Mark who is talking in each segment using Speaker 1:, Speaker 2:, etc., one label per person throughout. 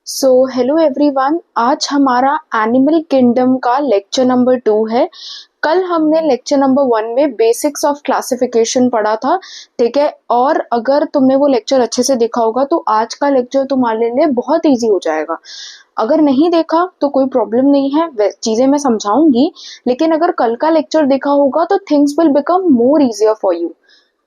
Speaker 1: So hello everyone, आज हमारा animal kingdom का लेक्चर नंबर 2 है। कल हमने लेक्चर नंबर 1 में बेसिक्स ऑफ क्लासिफिकेशन पढ़ा था, ठीक है। और अगर तुमने वो लेक्चर अच्छे से देखा होगा तो आज का लेक्चर तुम्हारे लिए बहुत इजी हो जाएगा। अगर नहीं देखा तो कोई प्रॉब्लम नहीं है, चीजें मैं समझाऊंगी, लेकिन अगर कल का लेक्चर देखा होगा तो things will become more easier for you,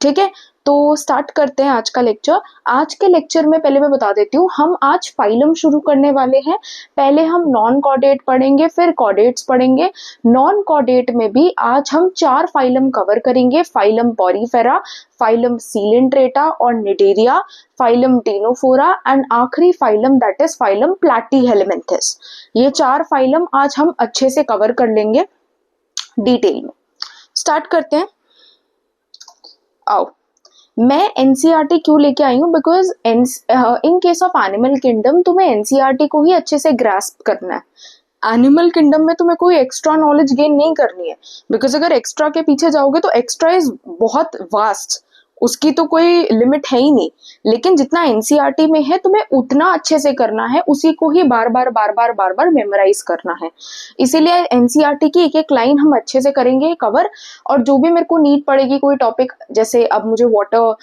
Speaker 1: ठीक है। तो स्टार्ट करते हैं आज का लेक्चर। आज के लेक्चर में पहले मैं बता देती हूँ, हम आज फाइलम शुरू करने वाले हैं। पहले हम नॉन कॉर्डेट पढ़ेंगे, फिर कॉर्डेट्स पढ़ेंगे। नॉन कॉर्डेट में भी आज हम 4 फाइलम कवर करेंगे: फाइलम पॉरीफेरा, फाइलम सीलेंट्रेटा और निडेरिया, फाइलम टीनोफोरा एंड आखिरी फाइलम दैट इज फाइलम प्लैटीहेलमिन्थस। ये 4 फाइलम आज हम अच्छे से कवर कर लेंगे डिटेल में। स्टार्ट करते हैं। आओ, मैं एनसीईआरटी क्यों लेके आई हूँ? Because in case of animal kingdom तुम्हें एनसीईआरटी को ही अच्छे से ग्रास्प करना है। एनिमल किंगडम में तुम्हें कोई एक्स्ट्रा नॉलेज गेन नहीं करनी है, बिकॉज अगर एक्स्ट्रा के पीछे जाओगे तो एक्स्ट्रा इज बहुत वास्ट, उसकी तो कोई लिमिट है ही नहीं। लेकिन जितना एनसीईआरटी में है तुम्हें उतना अच्छे से करना है, उसी को ही बार बार मेमोराइज करना है। इसीलिए एनसीईआरटी की एक एक लाइन हम अच्छे से करेंगे कवर। और जो भी मेरे को नीड पड़ेगी कोई टॉपिक, जैसे अब मुझे वाटर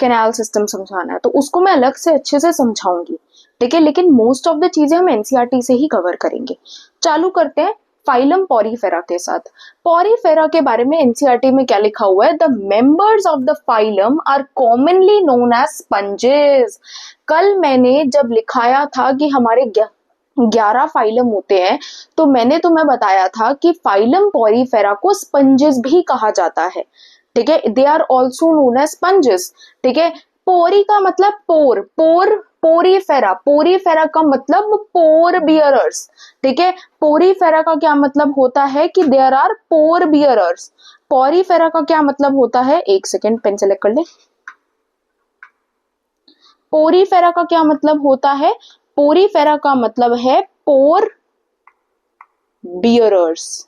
Speaker 1: कैनाल सिस्टम समझाना है तो उसको मैं अलग से अच्छे से समझाऊंगी, ठीक है। लेकिन मोस्ट ऑफ द चीजें हम एनसीईआरटी से ही कवर करेंगे। चालू करते हैं फाइलम पॉरीफेरा के साथ। पॉरीफेरा के बारे में एनसीईआरटी में क्या लिखा हुआ है? The members of the phylum are commonly known as sponges. कल मैंने जब लिखाया था कि हमारे 11 फाइलम होते हैं, तो मैंने तुम्हें बताया था कि फाइलम पॉरीफेरा को स्पंजेस भी कहा जाता है, ठीक है। They are also known as sponges, ठीक है। पोरी का मतलब पोर, पोरीफेरा, पोरीफेरा का मतलब पोर बियरर्स, ठीक है। पोरीफेरा का क्या मतलब होता है कि there are pore bearers. Porifera का क्या मतलब होता है? एक सेकेंड, पेन सेलेक्ट कर ले। पोरीफेरा का क्या मतलब होता है? पोरीफेरा का मतलब है पोर बियरर्स।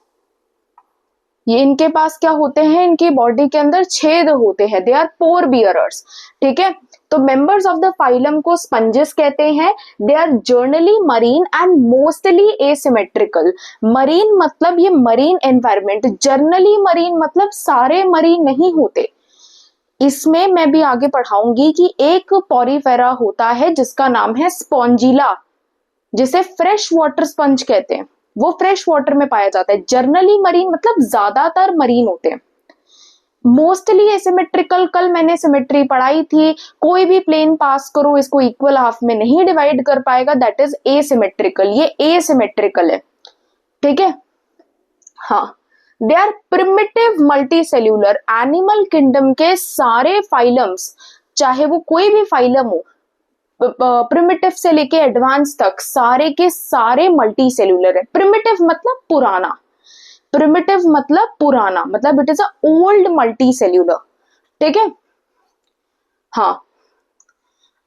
Speaker 1: ये इनके पास क्या होते हैं? इनकी बॉडी के अंदर छेद होते हैं, दे आर पोर बियरर्स, ठीक है। तो मेंबर्स ऑफ द फाइलम को स्पंजेस कहते हैं। They are generally marine and mostly asymmetrical. Marine मतलब ये मरीन एनवायरमेंट, जर्नली मरीन मतलब सारे मरीन नहीं होते। इसमें मैं भी आगे पढ़ाऊंगी कि एक पॉरीफेरा होता है जिसका नाम है स्पॉन्जिला, जिसे फ्रेश वाटर स्पंज कहते हैं। वो फ्रेश वाटर में पाया जाता है। जर्नली मरीन मतलब ज्यादातर मरीन होते हैं। मोस्टली एसिमेट्रिकल, कल मैंने सिमेट्री पढ़ाई थी, कोई भी प्लेन पास करो इसको इक्वल हाफ में नहीं डिवाइड कर पाएगा, दैट इज एसिमेट्रिकल। ये एसिमेट्रिकल है, ठीक है। हाँ, they are primitive multicellular. Animal kingdom के सारे फाइलम्स, चाहे वो कोई भी फाइलम हो, प्रिमिटिव से लेके एडवांस तक, सारे के सारे मल्टी सेल्यूलर है। प्रिमिटिव मतलब पुराना, प्रिमिटिव मतलब पुराना, मतलब it is a old multi cellular, ठीक है। हाँ,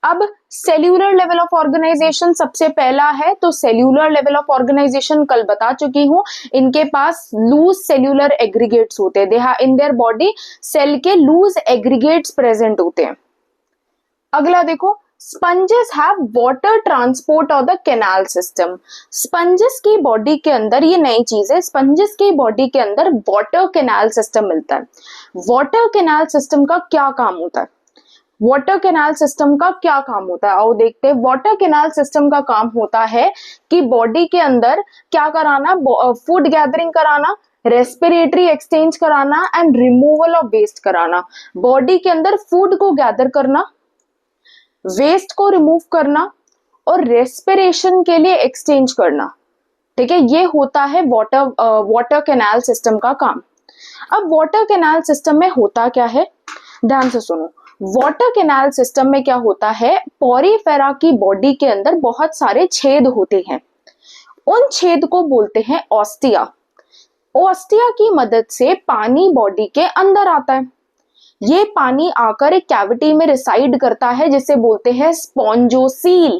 Speaker 1: अब सेल्यूलर लेवल ऑफ ऑर्गेनाइजेशन सबसे पहला है, तो सेल्यूलर लेवल ऑफ ऑर्गेनाइजेशन कल बता चुकी हूं। इनके पास लूज सेल्यूलर एग्रीगेट्स होते हैं, they have in their body cell के लूज एग्रीगेट्स प्रेजेंट होते हैं। अगला देखो, sponges have water transport of the canal system. स्पंजेस की बॉडी के अंदर, ये नई चीज है, स्पंजेस की बॉडी के अंदर वाटर कैनाल सिस्टम मिलता है। वाटर कैनाल सिस्टम का क्या काम होता है? वाटर कैनाल सिस्टम का क्या काम होता है, आओ देखते हैं। वाटर कैनाल सिस्टम का काम होता है कि बॉडी के अंदर क्या कराना? फूड गैदरिंग कराना, रेस्पिरेटरी एक्सचेंज कराना एंड रिमूवल ऑफ वेस्ट कराना। बॉडी के अंदर फूड को गैदर करना, वेस्ट को रिमूव करना और रेस्पिरेशन के लिए एक्सचेंज करना, ठीक है। ये होता है वाटर कैनाल सिस्टम का काम। अब वाटर कैनाल सिस्टम में होता क्या है, ध्यान से सुनो। वाटर कैनाल सिस्टम में क्या होता है? पॉरीफेरा की बॉडी के अंदर बहुत सारे छेद होते हैं, उन छेद को बोलते हैं ऑस्टिया। ऑस्टिया की मदद से पानी बॉडी के अंदर आता है। ये पानी आकर एक कैविटी में रिसाइड करता है जिसे बोलते हैं स्पॉन्जोसील।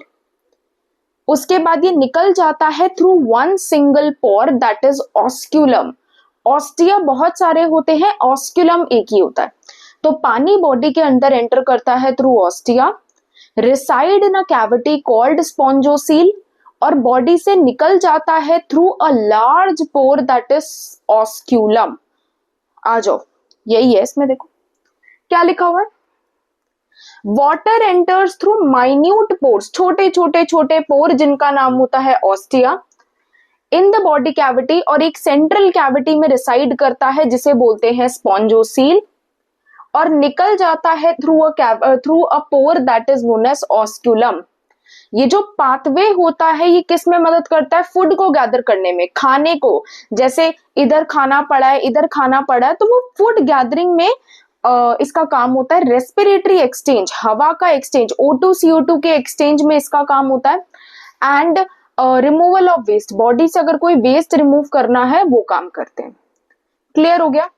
Speaker 1: उसके बाद ये निकल जाता है through one single pore that is osculum. Ostia बहुत सारे होते हैं, ऑस्क्यूलम एक ही होता है। तो पानी बॉडी के अंदर एंटर करता है through ostia, reside in a cavity called spongiocele और बॉडी से निकल जाता है through a large pore that is osculum. आ जाओ, यही है इसमें, देखो क्या लिखा हुआ है, water enters through minute pores, छोटे छोटे छोटे पोर जिनका नाम होता है ostia, in the body cavity और एक सेंट्रल कैविटी में रिसाइड करता है जिसे बोलते हैं स्पॉन्जोसील, और निकल जाता है through a pore that is known as osculum. ये जो पाथवे होता है ये किस में मदद करता है, फूड को गैदर करने में, खाने को, जैसे इधर खाना पड़ा है इधर खाना पड़ा है तो वो फूड गैदरिंग में इसका काम होता है। रेस्पिरेटरी एक्सचेंज, हवा का एक्सचेंज, O2 CO2 के एक्सचेंज में इसका काम होता है। And removal of waste, body से अगर कोई वेस्ट रिमूव करना है वो काम करते हैं। क्लियर हो गया।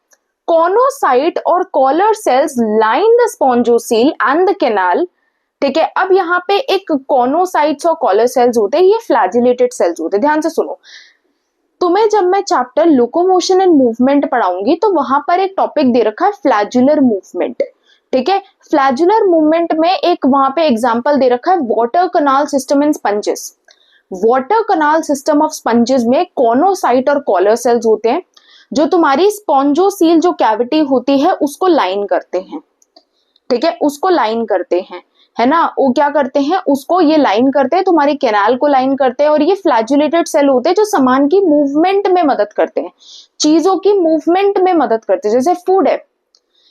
Speaker 1: कॉनोसाइट और collar cells line the spongocoel and the canal. ठीक है, अब यहाँ पे एक कॉनोसाइट्स और कॉलर सेल्स होते हैं, ये फ्लैजिलेटेड सेल्स होते हैं। ध्यान से सुनो, तुम्हें जब मैं चैप्टर लोकोमोशन एंड मूवमेंट पढ़ाऊंगी तो वहां पर एक टॉपिक दे रखा है फ्लैजुलर मूवमेंट। ठीक है, फ्लैजुलर मूवमेंट में एक वहां पे एग्जांपल दे रखा है water canal system in sponges. Water canal system of sponges में कॉनोसाइट और कॉलर सेल्स होते हैं जो तुम्हारी स्पॉन्जोसील जो कैविटी होती है उसको लाइन करते हैं। ठीक है, उसको लाइन करते हैं, है ना, वो क्या करते हैं, उसको ये लाइन करते हैं, तुम्हारी कैनाल को लाइन करते हैं। और ये फ्लैजुलेटेड सेल होते हैं जो सामान की मूवमेंट में मदद करते हैं, चीजों की मूवमेंट में मदद करते हैं। जैसे फूड है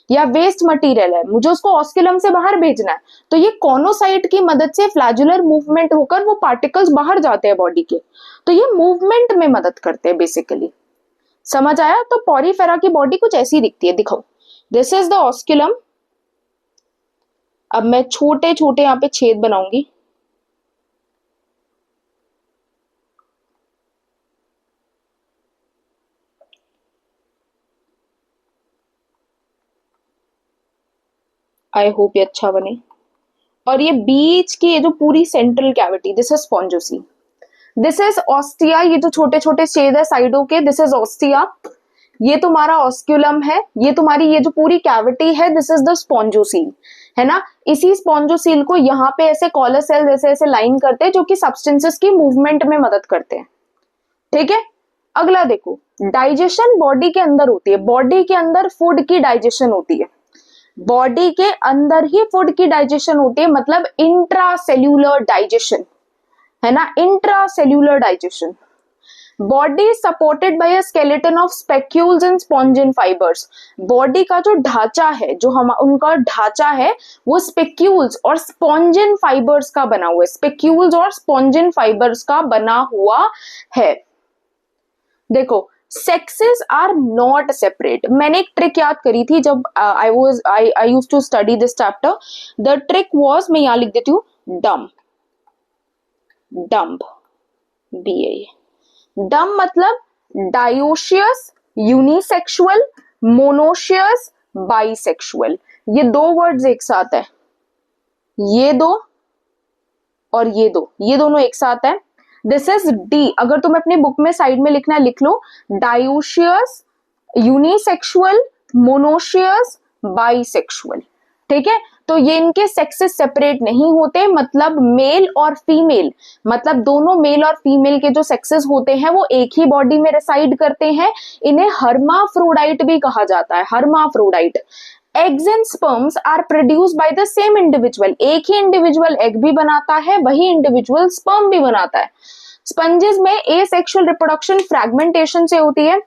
Speaker 1: या वेस्ट मटेरियल है, मुझे उसको ऑस्क्यूलम से बाहर भेजना है तो ये कॉनोसाइट की मदद से फ्लैजुलर मूवमेंट होकर वो पार्टिकल्स बाहर जाते हैं बॉडी के, तो ये मूवमेंट में मदद करते हैं बेसिकली। समझ आया। तो पॉरीफेरा की बॉडी कुछ ऐसी दिखती है, दिखाओ, दिस इज द ऑस्क्यूलम। अब मैं छोटे छोटे यहाँ पे छेद बनाऊंगी, आई होप ये अच्छा बने। और ये बीच की ये जो पूरी central cavity, this is spongocoel, this is ostia, ये जो छोटे छोटे छेद है साइडों के, दिस इज ऑस्टिया, ये तुम्हारा ऑस्क्यूलम है, ये तुम्हारी ये जो पूरी कैविटी है दिस इज द स्पॉन्जोसील, है ना। इसी स्पॉन्जोसील को यहाँ पे ऐसे कॉलर सेल जैसे ऐसे लाइन करते हैं जो कि सब्सटेंसेस की मूवमेंट में मदद करते हैं। ठीक है, अगला देखो, डाइजेशन बॉडी के अंदर होती है, बॉडी के अंदर फूड की डाइजेशन होती है, बॉडी के अंदर ही फूड की डाइजेशन होती है, मतलब इंट्रासेल्यूलर डाइजेशन, है ना, intracellular digestion. Body supported by a skeleton of spicules and spongin fibres. Body का जो ढांचा है, जो हम उनका ढांचा है वो स्पेक्यूल्स और स्पॉन्जिन फाइबर्स का बना हुआ है, स्पेक्यूल्स और स्पॉन्जिन फाइबर्स का बना हुआ है। देखो, सेक्सेस आर नॉट सेपरेट। मैंने एक ट्रिक याद करी थी जब I used to study this chapter. The trick was, मैं यहां लिख देती हूँ, डम्प, डम्प, BA। डम्प मतलब डायोशियस, यूनिसेक्सुअल, मोनोशियस, बाइसेक्सुअल। ये दो वर्ड्स एक साथ है, ये दो और ये दो, ये दोनों एक साथ है। दिस इज डी, अगर तुम अपनी बुक में साइड में लिखना लिख लो, डायोशियस, यूनिसेक्सुअल, मोनोशियस, बाइसेक्सुअल। ठीक है, तो ये इनके सेक्सेस सेपरेट नहीं होते, मतलब मेल और फीमेल, मतलब दोनों मेल और फीमेल के जो सेक्सेस होते हैं वो एक ही बॉडी में रेसाइड करते हैं। इन्हें हर्माफ्रोडाइट भी कहा जाता है, hermaphrodite. Eggs and sperms are produced by the same individual, एक ही इंडिविजुअल एग भी बनाता है, वही इंडिविजुअल स्पर्म भी बनाता है। स्पंजेस में एसेक्सुअल रिप्रोडक्शन फ्रैगमेंटेशन से होती है,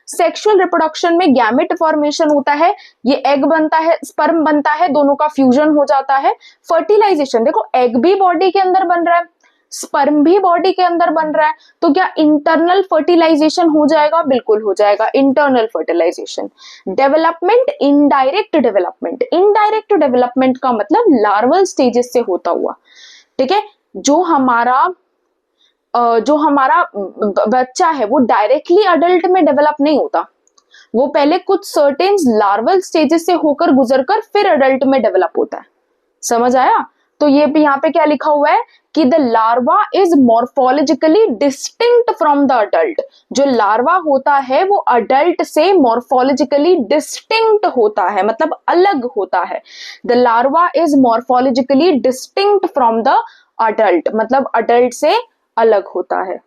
Speaker 1: सेक्सुअल रिप्रोडक्शन में गैमेट फॉर्मेशन होता है, ये एग बनता है, स्पर्म बनता है, दोनों का फ्यूजन हो जाता है। फर्टिलाइजेशन, देखो एग भी बॉडी के अंदर बन रहा है, स्पर्म भी बॉडी के अंदर बन रहा है, तो क्या इंटरनल फर्टिलाइजेशन हो जाएगा? बिल्कुल हो जाएगा, internal fertilization. Development, indirect development, indirect development का मतलब लार्वल स्टेजेस से होता हुआ। ठीक है, जो हमारा बच्चा है वो डायरेक्टली अडल्ट में डेवलप नहीं होता, वो पहले कुछ सर्टेन लार्वल स्टेजेस से होकर गुजरकर फिर अडल्ट में डेवलप होता है। समझ आया? तो ये यहाँ पे क्या लिखा हुआ है कि the larva is morphologically distinct from the adult. जो लार्वा होता है वो अडल्ट से मॉर्फोलॉजिकली डिस्टिंक्ट होता है, मतलब अलग होता है। The larva is morphologically distinct from the adult, मतलब अडल्ट से अलग होता है।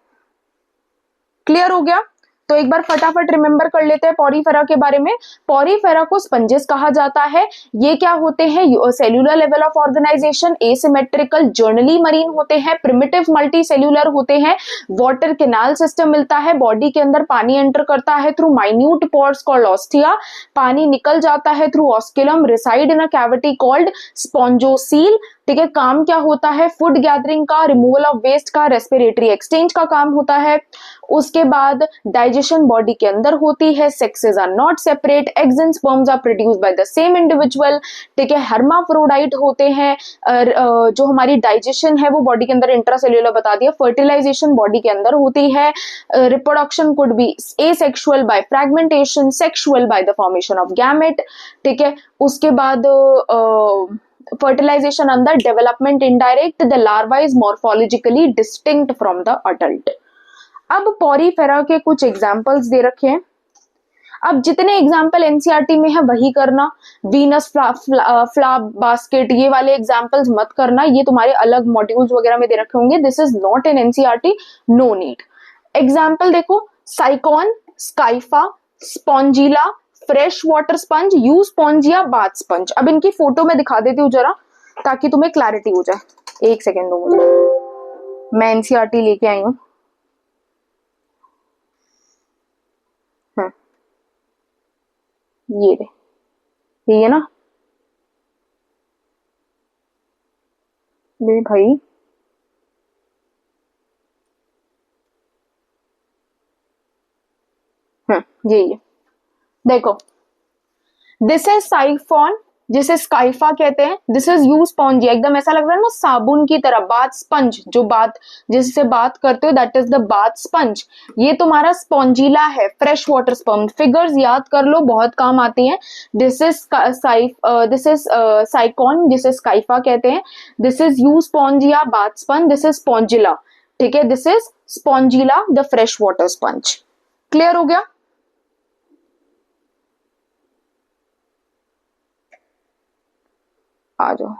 Speaker 1: क्लियर हो गया? तो एक बार फटाफट रिमेंबर कर लेते हैं पॉरीफेरा के बारे में। पॉरीफेरा को स्पंजेस कहा जाता है। ये क्या होते हैं? Cellular level of organization, asymmetrical, generally marine होते हैं, प्रिमिटिव मल्टी सेल्यूलर होते हैं, वाटर कैनाल सिस्टम मिलता है, बॉडी के अंदर पानी एंटर करता है through minute pores called ostia, पानी निकल जाता है through osculum, reside in a cavity called spongocoel. ठीक है, काम क्या होता है? फूड गैदरिंग का, रिमूवल ऑफ वेस्ट का, रेस्पिरेटरी एक्सचेंज का काम होता है। उसके बाद डाइजेशन बॉडी के अंदर होती है, sexes are not separate, eggs and sperms are produced by the same individual. ठीक है, हर्माफ्रोडाइट होते हैं। जो हमारी डाइजेशन है वो बॉडी के अंदर इंट्रासेल्यूलर बता दिया, फर्टिलाइजेशन बॉडी के अंदर होती है, reproduction could be asexual by fragmentation, sexual by the formation of gamete. ठीक है, उसके बाद fertilization अंदर, development indirect, the larva is morphologically distinct from the adult. अब पॉरीफेरा के कुछ एग्जांपल्स दे रखे हैं। अब जितने एग्जाम्पल एनसीईआरटी में है वही करना। वीनस फ्लावर बास्केट, ये वाले एग्जाम्पल्स मत करना, ये तुम्हारे अलग मॉड्यूल्स वगैरह में दे रखे होंगे। This is not in NCERT, no need. Example देखो, sycon, scypha, spongilla, fresh water sponge, you sponge या बाथ स्पंज। अब इनकी फोटो में दिखा देती हूँ जरा, ताकि तुम्हें क्लैरिटी हो जाए। एक सेकेंड दो मुझे, मैं एनसीईआरटी लेके आई हूँ। ये है ना, ले भाई, ये देखो, दिस इज साइफॉन जिसे स्काइफा कहते हैं। दिस इज यू स्पॉन्जिया, एकदम ऐसा लग रहा है ना साबुन की तरह, बाथ स्पंज, जो बात जिससे बात करते हो, that is the bath sponge. ये तुम्हारा स्पॉन्जिला है, फ्रेश वाटर स्पर्म। फिगर्स याद कर लो, बहुत काम आती हैं। दिस इज साइकॉन जिसे स्काइफा कहते हैं। This is you Spongia, bath sponge. This is Spongilla. ठीक है, this is Spongilla, the fresh water sponge. Clear हो गया? आ जाओ।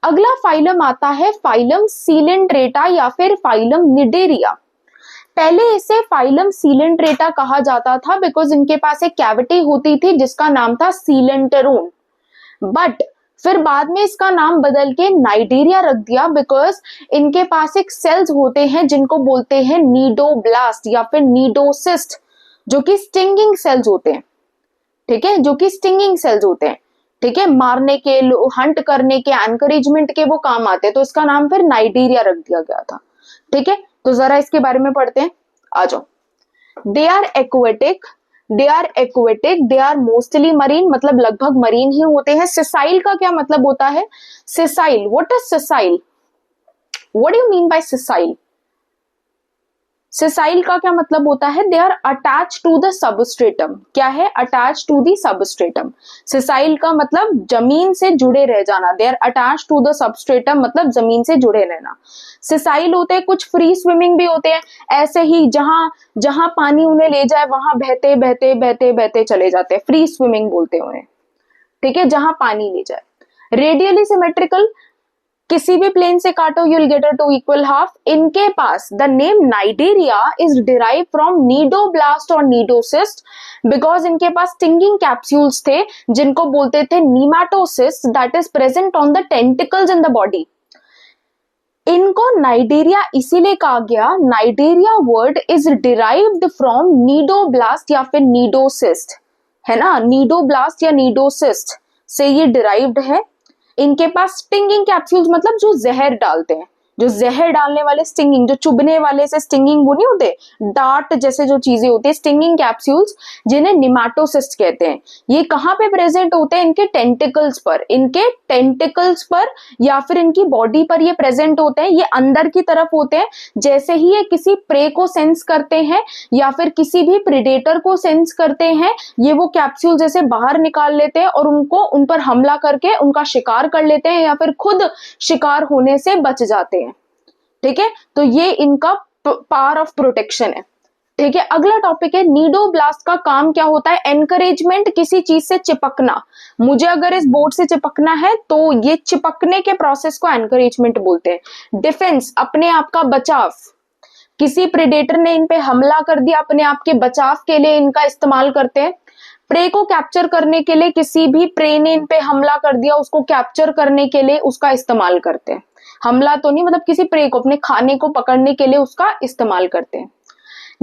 Speaker 1: अगला फाइलम आता है फाइलम सीलेंट्रेटा या फिर फाइलम निडेरिया। पहले इसे फाइलम सीलेंट्रेटा कहा जाता था बिकॉज इनके पास एक कैविटी होती थी जिसका नाम था सीलेंटरोन। बट फिर बाद में इसका नाम बदल के नाइडेरिया रख दिया बिकॉज इनके पास एक सेल्स होते हैं जिनको बोलते हैं नीडोब्लास्ट या फिर नीडोसिस्ट, जो कि स्टिंगिंग सेल्स होते हैं। ठीक है, जो कि स्टिंगिंग सेल्स होते हैं। ठीक है, मारने के, हंट करने के, एनकरेजमेंट के वो काम आते हैं, तो इसका नाम फिर नाइडेरिया रख दिया गया था। ठीक है, तो जरा इसके बारे में पढ़ते हैं, आ जाओ। They are aquatic, they are mostly marine, मतलब लगभग मरीन ही होते हैं। सिसाइल का क्या मतलब होता है? Sessile, what is sessile? What do you mean by sessile? Sessile का क्या मतलब होता है? They are attach to the substratum. क्या है? Attach to the substratum. Sessile का मतलब जमीन से जुड़े रह जाना। They are attach to the substratum मतलब जमीन से जुड़े रहना। सिसाइल होते हैं, कुछ फ्री स्विमिंग भी होते हैं, ऐसे ही जहां जहां पानी उन्हें ले जाए वहां बहते बहते बहते बहते चले जाते हैं, फ्री स्विमिंग बोलते हैं उन्हें। ठीक है, जहां पानी ले जाए। रेडियली सिमेट्रिकल, किसी भी प्लेन से काटो you will get a two equal half. इनके पास the name cnidaria is derive from cnidoblast और नीडोसिस्ट बिकॉज इनके पास स्टिंगिंग कैप्सूल्स थे जिनको बोलते थे nematocyst, that is present on the tentacles in the body. इनको नाइडेरिया इसीलिए कहा गया, Cnidaria word is derived from cnidoblast या फिर नीडोसिस्ट, है ना, नीडोब्लास्ट या नीडोसिस्ट से ये डिराइव्ड है। इनके पास स्टिंगिंग कैप्सूल्स मतलब जो जहर डालते हैं, जो जहर डालने वाले स्टिंगिंग, जो चुभने वाले से स्टिंगिंग वो नहीं होते, डार्ट जैसे जो चीजें होती है स्टिंगिंग कैप्सूल्स, जिन्हें निमाटोसिस्ट कहते हैं, ये कहाँ पे प्रेजेंट होते हैं? इनके टेंटिकल्स पर, इनके टेंटिकल्स पर या फिर इनकी बॉडी पर ये प्रेजेंट होते हैं। ये अंदर की तरफ होते हैं। जैसे ही ये किसी प्रे को सेंस करते हैं या फिर किसी भी प्रेडेटर को सेंस करते हैं, ये वो कैप्सूल जैसे बाहर निकाल लेते हैं और उनको उन पर हमला करके उनका शिकार कर लेते हैं या फिर खुद शिकार होने से बच जाते हैं। ठीक है, तो ये इनका पावर ऑफ प्रोटेक्शन है। ठीक है, अगला टॉपिक है नीडोब्लास्ट का काम क्या होता है? एनकरेजमेंट, किसी चीज से चिपकना। मुझे अगर इस बोर्ड से चिपकना है तो ये चिपकने के प्रोसेस को एनकरेजमेंट बोलते हैं। डिफेंस, अपने आप का बचाव, किसी प्रेडेटर ने इन पे हमला कर दिया, अपने आप के बचाव के लिए इनका इस्तेमाल करते हैं। प्रे को कैप्चर करने के लिए, किसी भी प्रे ने इन पे हमला कर दिया उसको कैप्चर करने के लिए उसका इस्तेमाल करते हैं। हमला तो नहीं, मतलब किसी प्रे को, अपने खाने को पकड़ने के लिए उसका इस्तेमाल करते हैं।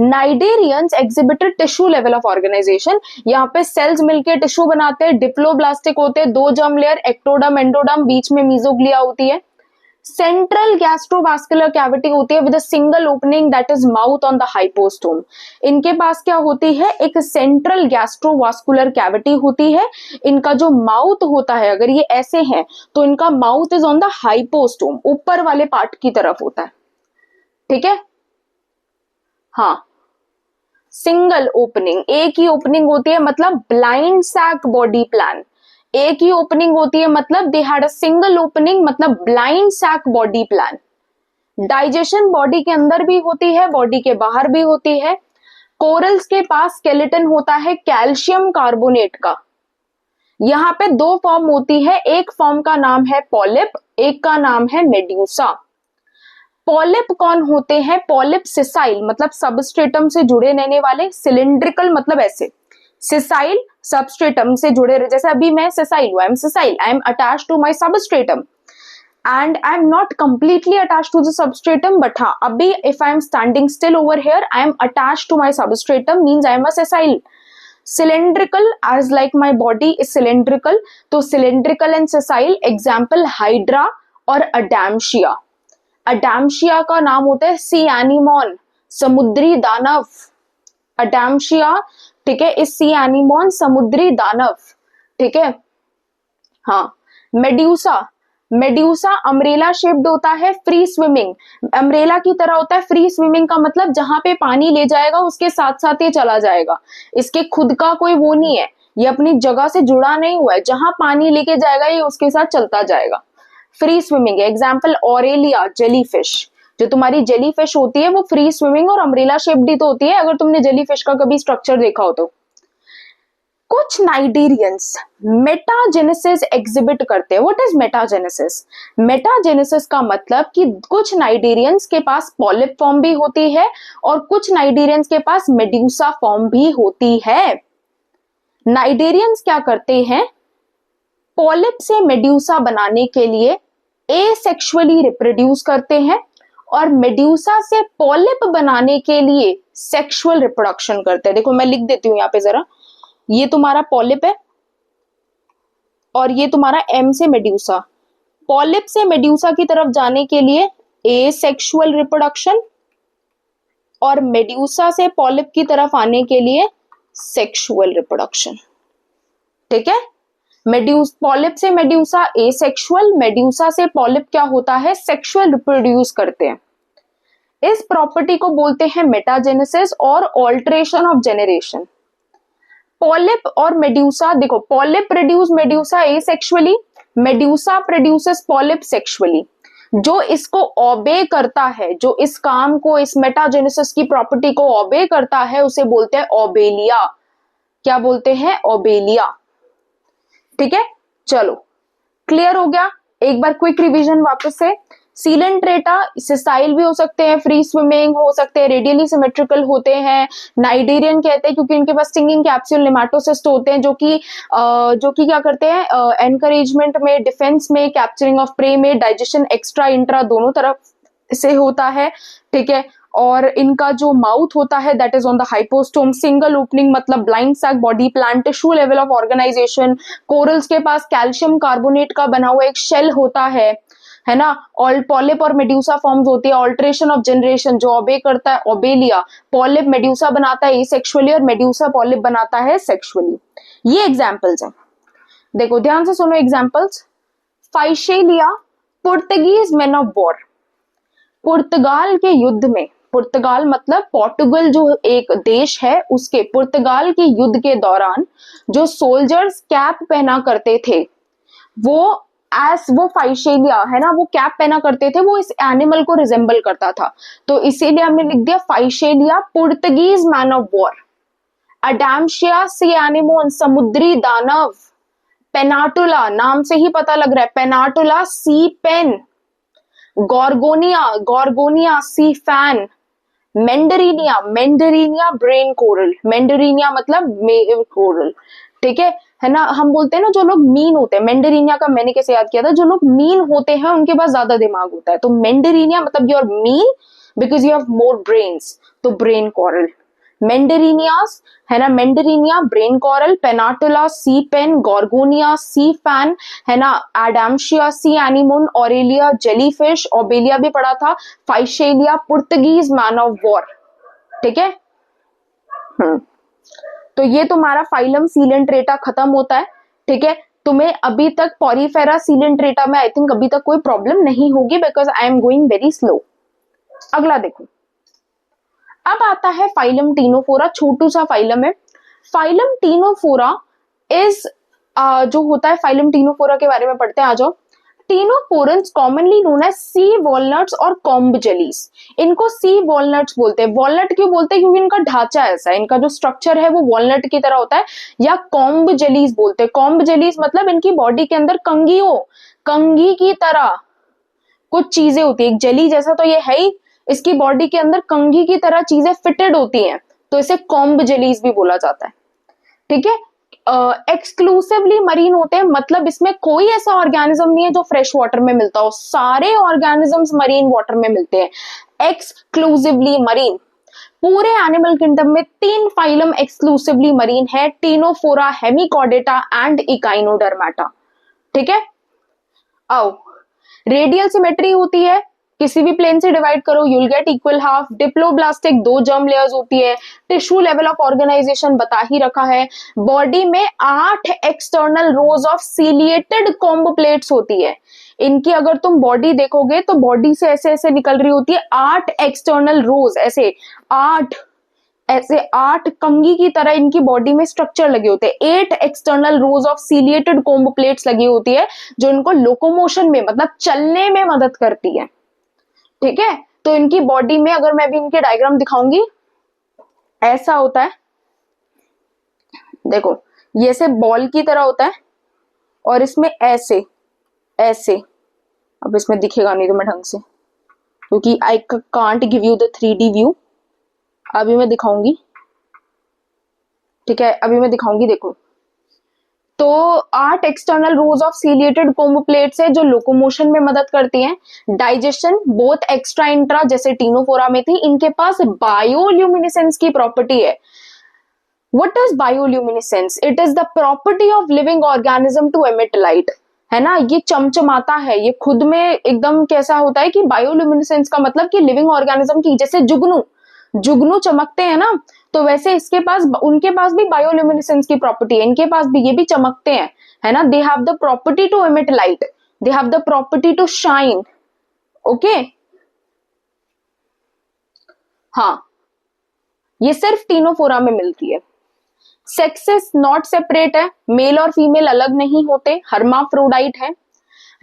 Speaker 1: Cnidarians exhibited tissue level of organization, यहाँ पे सेल्स मिलके टिश्यू बनाते हैं। डिप्लोब्लास्टिक होते हैं, 2 जर्म लेयर, एक्टोडर्म एंडोडर्म, बीच में मीजोग्लिया होती है। सेंट्रल गैस्ट्रोवास्कुलर कैविटी होती है with a single opening that is mouth on the hypostome. इनके पास क्या होती है? एक सेंट्रल गैस्ट्रोवास्कुलर कैविटी होती है। इनका जो माउथ होता है, अगर ये ऐसे है तो इनका mouth is on the hypostome, ऊपर वाले पार्ट की तरफ होता है। ठीक है, हाँ, सिंगल ओपनिंग, एक ही ओपनिंग होती है, मतलब ब्लाइंड सैक बॉडी प्लान। एक ही ओपनिंग होती है मतलब they had a single opening, मतलब blind sac body plan. Digestion body के अंदर भी होती है, बॉडी के बाहर भी होती है। कोरल्स के पास स्केलेटन होता है कैल्शियम कार्बोनेट का। यहाँ पे 2 फॉर्म होती है, एक फॉर्म का नाम है पॉलिप, एक का नाम है मेड्यूसा। पॉलिप कौन होते हैं? पॉलिप सिसाइल, मतलब सबस्ट्रेटम से जुड़े रहने वाले, सिलिंड्रिकल मतलब ऐसे, सिसाइल सबस्ट्रेटम से जुड़े रहे, जैसे अभी मैं सिसाइल हूं, I am sessile, I am attached to my substratum and I am not completely attached to the substratum, but हाँ, अभी if I am standing still over here, I am attached to my substratum, means I am a sessile. Cylindrical, as like my body is cylindrical, तो cylindrical and sessile, example Hydra और Adamsia. अडैम्शिया का नाम होता है सी anemone, समुद्री दानव। अडैम्शिया, ठीक है, इस सी एनिमोन, समुद्री दानव। ठीक है, हाँ। मेड्यूसा, मेड्यूसा अम्ब्रेला शेप्ड होता है, फ्री स्विमिंग, अम्ब्रेला की तरह होता है। फ्री स्विमिंग का मतलब जहां पे पानी ले जाएगा उसके साथ साथ ये चला जाएगा, इसके खुद का कोई वो नहीं है, ये अपनी जगह से जुड़ा नहीं हुआ है, जहां पानी लेके जाएगा ये उसके साथ चलता जाएगा। फ्री स्विमिंग है। एग्जाम्पल ऑरेलिया, जेलीफिश, जो तुम्हारी जेलीफिश होती है वो फ्री स्विमिंग और अम्ब्रेला शेप्ड ही तो होती है, अगर तुमने जेलीफिश का कभी स्ट्रक्चर देखा हो तो। कुछ नाइडेरियंस मेटाजेनेसिस एग्जिबिट करते हैं। What is metagenesis? मेटाजेनेसिस का मतलब कि कुछ नाइडेरियंस के पास पॉलिप फॉर्म भी होती है और कुछ नाइडेरियंस के पास मेड्यूसा फॉर्म भी होती है। नाइडेरियंस क्या करते हैं? पॉलिप से मेड्यूसा बनाने के लिए एसेक्सुअली रिप्रोड्यूस करते हैं और मेड्यूसा से पॉलिप बनाने के लिए सेक्सुअल रिप्रोडक्शन करते हैं। देखो मैं लिख देती हूं यहाँ पे जरा, ये तुम्हारा पॉलिप है और ये तुम्हारा एम से मेड्यूसा। पॉलिप से मेड्यूसा की तरफ जाने के लिए एसेक्सुअल रिप्रोडक्शन और मेड्यूसा से पॉलिप की तरफ आने के लिए सेक्सुअल रिप्रोडक्शन। ठीक है, पॉलिप से मेड्यूसा एसेक्सुअल, मेड्यूसा से पॉलिप क्या होता है? सेक्सुअल रिप्रोड्यूस करते हैं। इस प्रॉपर्टी को बोलते हैं मेटाजेनेसिस और ऑल्टरेशन ऑफ जेनरेशन। पॉलिप और मेड्यूसा, देखो polyp produce medusa asexually, medusa produces polyp sexually. जो इसको ओबे करता है, जो इस काम को, इस मेटाजेनेसिस की प्रॉपर्टी को ओबे करता है, उसे बोलते हैं ओबेलिया। क्या बोलते हैं? ओबेलिया। ठीक है, चलो क्लियर हो गया। एक बार क्विक रिवीजन वापस से। सीलेंट्रेटा सिसाइल भी हो सकते हैं, फ्री स्विमिंग हो सकते हैं, रेडियली सिमेट्रिकल होते हैं। नाइडेरियन कहते हैं क्योंकि इनके पास स्टिंगिंग कैप्सूल नेमाटोसिस्ट होते हैं, जो कि क्या करते हैं? एनकरेजमेंट में, डिफेंस में, कैप्चरिंग ऑफ प्रे में, डाइजेशन एक्स्ट्रा इंट्रा दोनों तरफ से होता है। ठीक है, और इनका जो माउथ होता है that is on the hypostome, single opening मतलब blind sac body plan, tissue level of organization. Corals के पास कैल्शियम कार्बोनेट का बना हुआ एक शेल होता है। है ना। ऑल पॉलिप और मेड्यूसा फॉर्म्स होती है। ऑल्ट्रेशन ऑफ जनरेशन, जो ओबे करता है ओबेलिया, पॉलिप मेड्यूसा बनाता है एसेक्सुअली और मेड्यूसा पॉलिप बनाता है सेक्सुअली। ये एग्जांपल्स हैं। देखो ध्यान से सुनो examples. Physalia Portuguese man of war, Portugal के युद्ध में, पुर्तगाल मतलब पोर्टुगल जो एक देश है उसके, पुर्तगाल के युद्ध के दौरान जो सोल्जर्स कैप पहना करते थे वो वो फाइशेलिया है ना, वो कैप पहना करते थे, वो इस एनिमल को रिजेंबल करता था, तो इसीलिए हमने लिख दिया Physalia Portuguese man of war. Adamsia sea anemone समुद्री दानव, पेनाटुला नाम से ही पता लग रहा है, Pennatula sea pen, Gorgonia, Gorgonia sea fan, Meandrina, Meandrina brain coral, Meandrina मतलब कोरल, ठीक है ना। हम बोलते हैं ना जो लोग मीन होते हैं, मेंडरीनिया का मैंने कैसे याद किया था, जो लोग मीन होते हैं उनके पास ज्यादा दिमाग होता है, तो मेंडरीनिया मतलब you are mean because you have more brains, तो ब्रेन कोरल। मेंडरीनियास है ना, Meandrina brain coral, Pennatula sea pen, Gorgonia sea fan है ना, Adamsia sea anemone, Aurelia jellyfish, Obelia भी पढ़ा था, Physalia Portuguese man of war, ठीक है। तो ये तुम्हारा फाइलम सीलेंट्रेटा खत्म होता है, ठीक है। तुम्हें अभी तक पॉरीफेरा सीलेंट्रेटा में आई थिंक अभी तक कोई प्रॉब्लम नहीं होगी because I am going very slow. अगला देखो, अब आता है फाइलम टीनोफोरा, छोटू सा फाइलम है। फाइलम टीनोफोरा इज जो होता है, फाइलम टीनोफोरा के बारे में पढ़ते हैं, आ जाओ। टीनोफोरन्स कॉमनली नोन एज सी वॉलनट्स और कॉम्ब जेलीज। इनको सी वॉलनट्स बोलते हैं। वॉलनट क्यों बोलते हैं? क्योंकि इनका ढांचा ऐसा है, इनका जो स्ट्रक्चर है वो वॉलनट की तरह होता है। या कॉम्ब जेलीज बोलते हैं। कॉम्ब जेलीज मतलब इनकी बॉडी के अंदर कंगी की तरह कुछ चीजें होती है। एक जेली जैसा तो ये है ही, इसकी बॉडी के अंदर कंघी की तरह चीजें फिटेड होती हैं, तो इसे कॉम्ब जेलीज भी बोला जाता है, ठीक है। एक्सक्लूसिवली मरीन होते हैं, मतलब इसमें कोई ऐसा ऑर्गेनिज्म नहीं है जो फ्रेश वाटर में मिलता हो, सारे ऑर्गेनिजम्स मरीन वाटर में मिलते हैं। Exclusively marine. पूरे एनिमल किंगडम में 3 फाइलम एक्सक्लूसिवली मरीन है, टीनोफोरा, हेमिकॉर्डेटा एंड इकाइनोडर्मेटा, ठीक है। आओ, रेडियल सिमेट्री होती है, किसी भी प्लेन से डिवाइड करो you will get equal half. Diploblastic 2 germ layers होती है। टिश्यू लेवल ऑफ ऑर्गेनाइजेशन बता ही रखा है। बॉडी में 8 external rows of ciliated comb plates होती है। इनकी अगर तुम बॉडी देखोगे तो बॉडी से ऐसे ऐसे निकल रही होती है 8 एक्सटर्नल रोज, ऐसे 8 कंघी की तरह इनकी बॉडी में स्ट्रक्चर लगे होते हैं। 8 external rows of ciliated comb plates लगी होती है जो इनको लोकोमोशन में मतलब चलने में मदद करती है, ठीक है। तो इनकी बॉडी में अगर मैं भी इनके डायग्राम दिखाऊंगी, ऐसा होता है, देखो ये से बॉल की तरह होता है और इसमें ऐसे ऐसे, अब इसमें दिखेगा नहीं तो मैं ढंग से, क्योंकि I can't give you the 3D view. अभी मैं दिखाऊंगी, ठीक है, अभी मैं दिखाऊंगी, देखो। तो 8 external rows of ciliated comb plates है जो लोकोमोशन में मदद करती हैं। डाइजेशन बोथ एक्स्ट्रा इंट्रा जैसे टीनोफोरा में थी। इनके पास बायोल्यूमिनेसेंस की प्रॉपर्टी है। What is bioluminescence? It is the property of living organism to emit light, है ना। ये चमचमाता है, ये खुद में एकदम कैसा होता है कि बायोल्यूमिनेसेंस का मतलब कि लिविंग ऑर्गेनिज्म की, जैसे जुगनू चमकते हैं ना, तो वैसे इसके पास, उनके पास भी बायोल्यूमिनेसेंस की प्रॉपर्टी है, इनके पास भी, ये भी चमकते हैं, है ना। They have the property to emit light, they have the property to shine, okay. हाँ, ये सिर्फ टीनोफोरा में मिलती है। सेक्सेस नॉट सेपरेट है, मेल और फीमेल अलग नहीं होते, हर्माफ्रोडाइट है।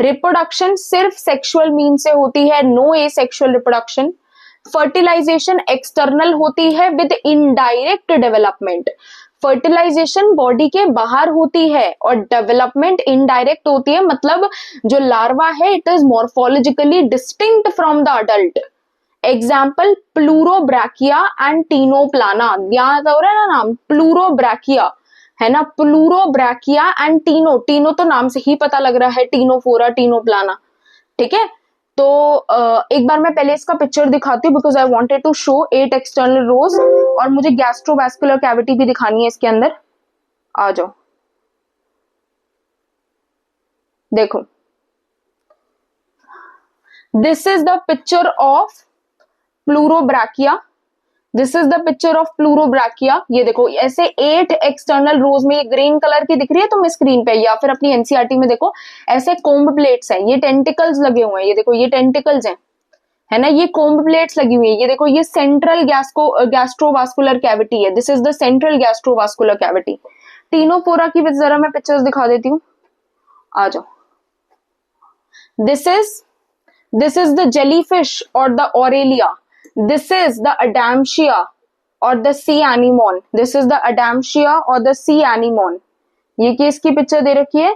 Speaker 1: रिप्रोडक्शन सिर्फ सेक्सुअल मीन से होती है, no asexual reproduction. Fertilization external होती है with indirect development. Fertilization body के बाहर होती है और डेवलपमेंट इनडायरेक्ट होती है, मतलब जो लार्वा है it is morphologically distinct from the adult. Example Pleurobrachia and Ctenoplana, याद हो रहा है ना नाम, प्लूरोब्रैकिया है ना, प्लूरोब्रैकिया एंड टीनो तो नाम से ही पता लग रहा है, टीनोफोरा, टीनोप्लाना, ठीक है। तो एक बार मैं पहले इसका पिक्चर दिखाती हूँ because I wanted to show 8 external rows, और मुझे गैस्ट्रोवैस्कुलर कैविटी भी दिखानी है इसके अंदर। आ जाओ, देखो this is the picture of Pleurobrachia, this is the picture of Pleurobrachia. ये देखो ऐसे 8 एक्सटर्नल रोज में, ये ग्रीन कलर की दिख रही है तुम्हें स्क्रीन पे, या फिर अपनी एनसीईआरटी में देखो ऐसे कोम्ब प्लेट्स हैं, ये टेंटिकल्स लगे हुए हैं, ये देखो ये टेंटिकल्स हैं, है ना, ये कोम्ब प्लेट्स लगी हुई है। ये देखो ये सेंट्रल गैस्ट्रोवास्कुलर कैविटी है, this is the central gastrovascular cavity. Ctenophora की जरा मैं पिक्चर्स दिखा देती हूँ, आ जाओ। दिस इज द जेलीफिश और the Aurelia, this is the adamsia or the sea anemone, this is the adamsia or the sea anemone। ये किसकी पिक्चर दे रखी है,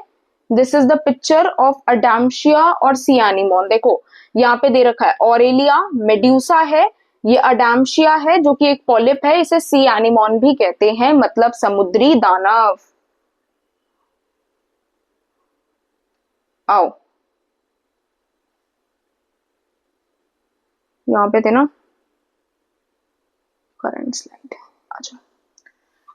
Speaker 1: this is the picture of adamsia और sea anemone। देखो यहाँ पे दे रखा है ऑरेलिया मेड्यूसा है, ये अडामशिया है जो कि एक पॉलिप है, इसे सी एनीमोन भी कहते हैं, मतलब समुद्री दानव। आओ यहाँ पे थे ना, करंट स्लाइड, अच्छा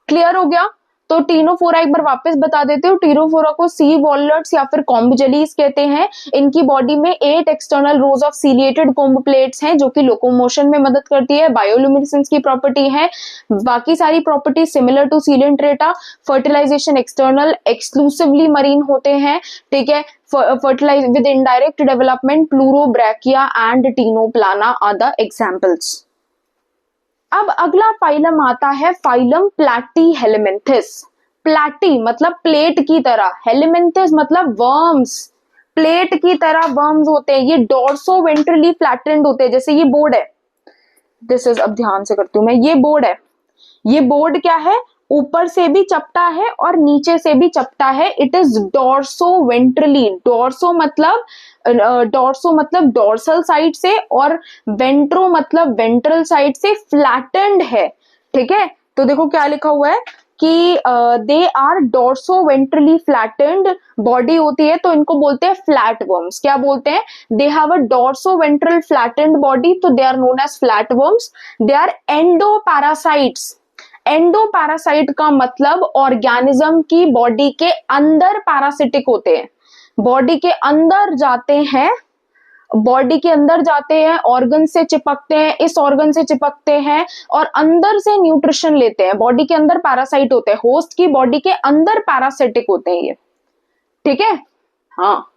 Speaker 1: क्लियर हो गया। तो टीनोफोरा एक बार वापस बता देते हो, टीनोफोरा को सी वॉलट्स या फिर कॉम्ब जेलीज कहते हैं। इनकी बॉडी में 8 external rows of ciliated comb plates हैं जो कि लोकोमोशन में मदद करती है, बायोल्यूमिनेसेंस की प्रॉपर्टी है, बाकी सारी property similar to Coelenterata. Fertilization external, exclusively marine होते हैं, ठीक है। Fertilize with indirect development Pleurobrachia and Ctenoplana are the examples. अब अगला फाइलम आता है फाइलम प्लैटीहेलमिन्थिस। प्लैटी मतलब प्लेट की तरह, हेलमिन्थिस मतलब वर्म्स, प्लेट की तरह वर्म्स होते हैं। ये डॉर्सोवेंट्रली फ्लैटेंड होते हैं, जैसे ये बोर्ड है, दिस इज, अब ध्यान से करती हूँ मैं, ये बोर्ड है, ये बोर्ड क्या है, ऊपर से भी चपटा है और नीचे से भी चपटा है। इट इज डॉर्सोवेंट्रली, डॉर्सो मतलब डॉर्सल साइड से और वेंट्रो मतलब वेंट्रल साइड से फ्लैटेंड है, ठीक है। तो देखो क्या लिखा हुआ है कि दे आर डॉर्सोवेंट्रली फ्लैटेंड बॉडी होती है, तो इनको बोलते हैं फ्लैट वर्म्स। क्या बोलते हैं, they have a dorsoventral flattened body, तो they are known as flat worms. They are endoparasites. Endoparasite का मतलब ऑर्गेनिज्म की बॉडी के अंदर पैरासिटिक होते हैं, बॉडी के अंदर जाते हैं, बॉडी के अंदर जाते हैं, ऑर्गन से चिपकते हैं, इस ऑर्गन से चिपकते हैं और अंदर से न्यूट्रिशन लेते हैं। बॉडी के अंदर पैरासाइट होते हैं, होस्ट की बॉडी के अंदर पैरासिटिक होते हैं ये, ठीक है। हाँ,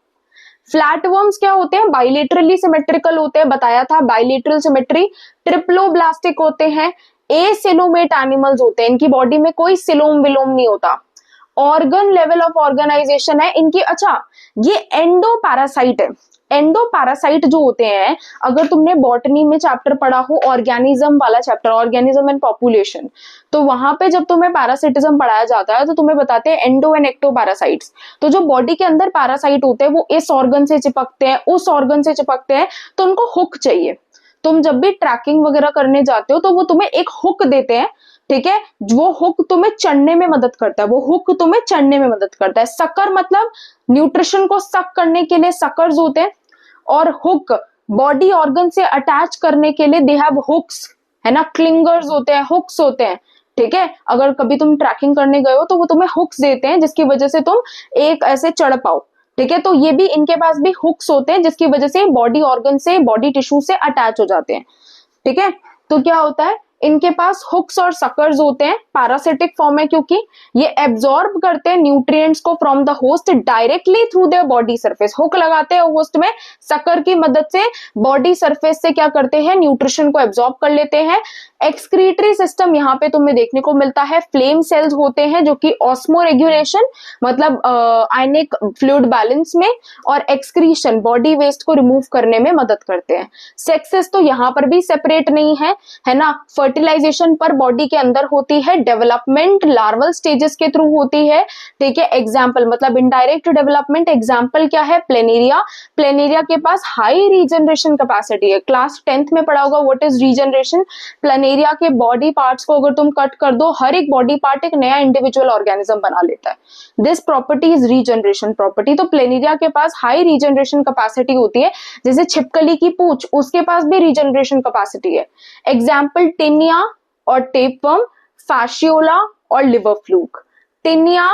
Speaker 1: फ्लैट वर्म्स क्या होते हैं, बाइलेटरली सिमेट्रिकल होते हैं, बताया था बाइलेटरल सिमेट्री। ट्रिप्लोब्लास्टिक होते हैं, एसिलोमेट एनिमल्स होते हैं, इनकी बॉडी में कोई सिलोम विलोम नहीं होता। ऑर्गन लेवल ऑफ ऑर्गेनाइजेशन है इनकी। अच्छा, ये एंडोपैरासाइट है। एंडोपैरासाइट जो होते हैं, अगर तुमने बॉटनी में चैप्टर पढ़ा हो, ऑर्गेनिज्म वाला चैप्टर, ऑर्गेनिज्म एंड पॉपुलेशन, तो वहां पे जब तुम्हें पैरासिटिज्म पढ़ाया जाता है तो तुम्हें बताते हैं एंडो एंड एक्टो पैरासाइट्स। तो जो बॉडी के अंदर पैरासाइट होते हैं वो इस ऑर्गन से चिपकते हैं, उस ऑर्गन से चिपकते हैं, तो उनको हुक चाहिए। तुम जब भी ट्रैकिंग वगैरह करने जाते हो तो वो तुम्हें एक हुक देते हैं, ठीक है। वो हुक तुम्हें चढ़ने में मदद करता है, वो हुक तुम्हें चढ़ने में मदद करता है। सकर मतलब न्यूट्रिशन को सक करने के लिए सकर्स होते हैं, और हुक बॉडी ऑर्गन से अटैच करने के लिए दे हैव हुक्स, है ना, क्लिंगर्स होते हैं, हुक्स होते हैं, ठीक है। अगर कभी तुम ट्रैकिंग करने गए हो तो वो तुम्हें हुक्स देते हैं जिसकी वजह से तुम एक ऐसे चढ़ पाओ, ठीक है। तो ये भी, इनके पास भी हुक्स होते हैं जिसकी वजह से बॉडी ऑर्गन से, बॉडी टिश्यू से अटैच हो जाते हैं, ठीक है। तो क्या होता है, इनके पास हुक्स और सकर्स होते हैं, पैरासिटिक फॉर्म है क्योंकि ये एब्जॉर्ब करते हैं न्यूट्रिएंट्स को from the host directly through their body surface. Hook लगाते हैं होस्ट में, सकर की मदद से बॉडी सरफेस से क्या करते हैं, न्यूट्रिशन को एब्जॉर्ब कर लेते हैं। एक्सक्रीटरी सिस्टम यहाँ पे तुम्हें देखने को मिलता है, फ्लेम सेल्स होते हैं जो कि ऑस्मो रेगुलेशन मतलब आयनिक फ्लूइड बैलेंस में, और एक्सक्रीशन बॉडी वेस्ट को रिमूव करने में मदद करते हैं। सेक्सेस तो यहाँ पर भी सेपरेट नहीं है ना। फर्टिलाइजेशन पर बॉडी के अंदर होती है, डेवलपमेंट लार्वल स्टेजेस के थ्रू होती है, ठीक है। एग्जाम्पल मतलब इनडायरेक्ट डेवलपमेंट, एग्जाम्पल क्या है, प्लेनेरिया। प्लेनेरिया के पास हाई रीजनरेशन कैपेसिटी है, क्लास 10th में पढ़ा होगा व्हाट इज रीजनरेशन। प्लेनेरिया के बॉडी पार्ट्स को अगर तुम कट कर दो, हर एक बॉडी पार्ट एक नया इंडिविजुअल ऑर्गेनिज्म बना लेता है। This property is regeneration property. तो प्लेनेरिया के पास हाई रीजनरेशन कैपेसिटी होती है, जैसे छिपकली की पूंछ, उसके पास भी रीजनरेशन कैपेसिटी है। एग्जाम्पल टिनिया और टेपवर्म, फैशियोला और liver fluke. Taenia,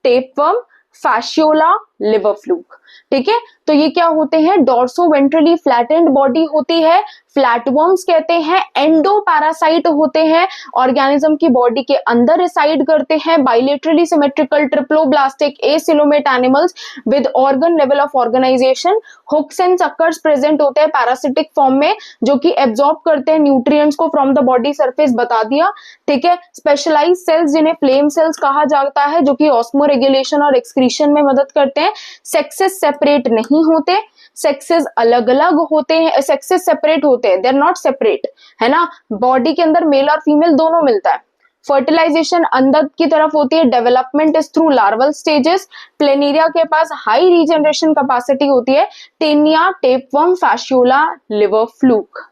Speaker 1: tapeworm, fasciola, liver fluke। ठीक है, तो ये क्या होते हैं, डॉर्सो वेंट्रली फ्लैटेंड बॉडी होती है, फ्लैटवर्म्स कहते हैं, एंडो पैरासाइट होते हैं, ऑर्गेनिज्म की बॉडी के अंदर रिसाइड करते हैं, bilaterally symmetrical triploblastic acoelomate animals with organ level of organization, hooks and suckers present होते हैं पैरासिटिक फॉर्म में, जो कि एब्जॉर्ब करते हैं न्यूट्रिएंट्स को फ्रॉम द बॉडी सरफेस, बता दिया। ठीक है, स्पेशलाइज सेल्स जिन्हें फ्लेम सेल्स कहा जाता है, जो कि ऑस्मो रेगुलेशन और एक्सक्रीशन में मदद करते हैं। सेक्सेस सेपरेट नहीं होते, सेक्सेस अलग अलग होते हैं, सेक्सेस सेपरेट होते हैं, दे आर नॉट सेपरेट, है ना। बॉडी के अंदर मेल और फीमेल दोनों मिलता है। फर्टिलाइजेशन अंदर की तरफ होती है, development is through larval stages. Planaria के पास हाई रीजनरेशन कैपेसिटी होती है। Taenia, tapeworm, Fasciola, liver fluke.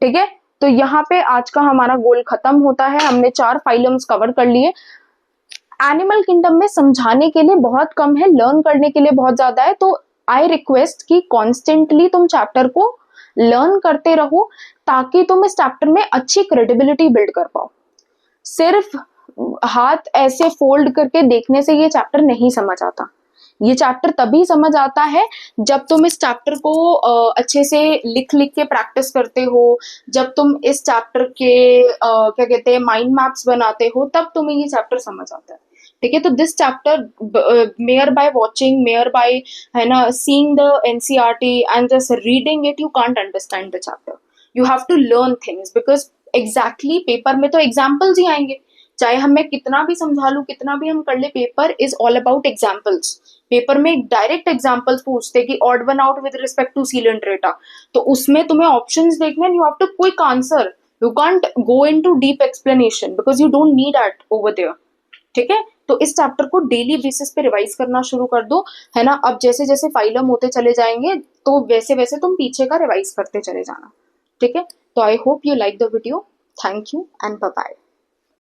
Speaker 1: ठीक है, तो यहाँ पे आज का हमारा गोल खत्म होता है। हमने 4 फाइलम्स कवर कर लिए। एनिमल किंगडम में समझाने के लिए बहुत कम है, लर्न करने के लिए बहुत ज्यादा है, तो आई रिक्वेस्ट कि कॉन्स्टेंटली तुम चैप्टर को लर्न करते रहो, ताकि तुम इस चैप्टर में अच्छी क्रेडिबिलिटी बिल्ड कर पाओ। सिर्फ हाथ ऐसे फोल्ड करके देखने से ये चैप्टर नहीं समझ आता। ये चैप्टर तभी समझ आता है जब तुम इस चैप्टर को अच्छे से लिख लिख के प्रैक्टिस करते हो, जब तुम इस चैप्टर के क्या कहते हैं माइंड मैप्स बनाते हो, तब तुम्हें ये चैप्टर समझ आता है। ठीक है, तो this chapter mere by watching, mere by, है ना, seeing the NCERT and just reading it, you can't understand the chapter. You have to learn things, because exactly paper में तो एग्जाम्पल्स ही आएंगे। चाहे हमें कितना भी समझा लूं, कितना भी हम कर ले, paper is all about examples. Paper में डायरेक्ट एग्जाम्पल्स पूछते कि odd one out with respect to Coelenterata, तो उसमें तुम्हें ऑप्शंस देखने, you have to quick answer, you can't go into deep explanation because you don't need that over there. ठीक है, तो इस चैप्टर को डेली बेसिस पे रिवाइज करना शुरू कर दो, है ना। अब जैसे जैसे फाइलम होते चले जाएंगे, तो वैसे वैसे तुम पीछे का रिवाइज करते चले जाना। ठीक है, तो I hope you like the video. Thank you and bye bye.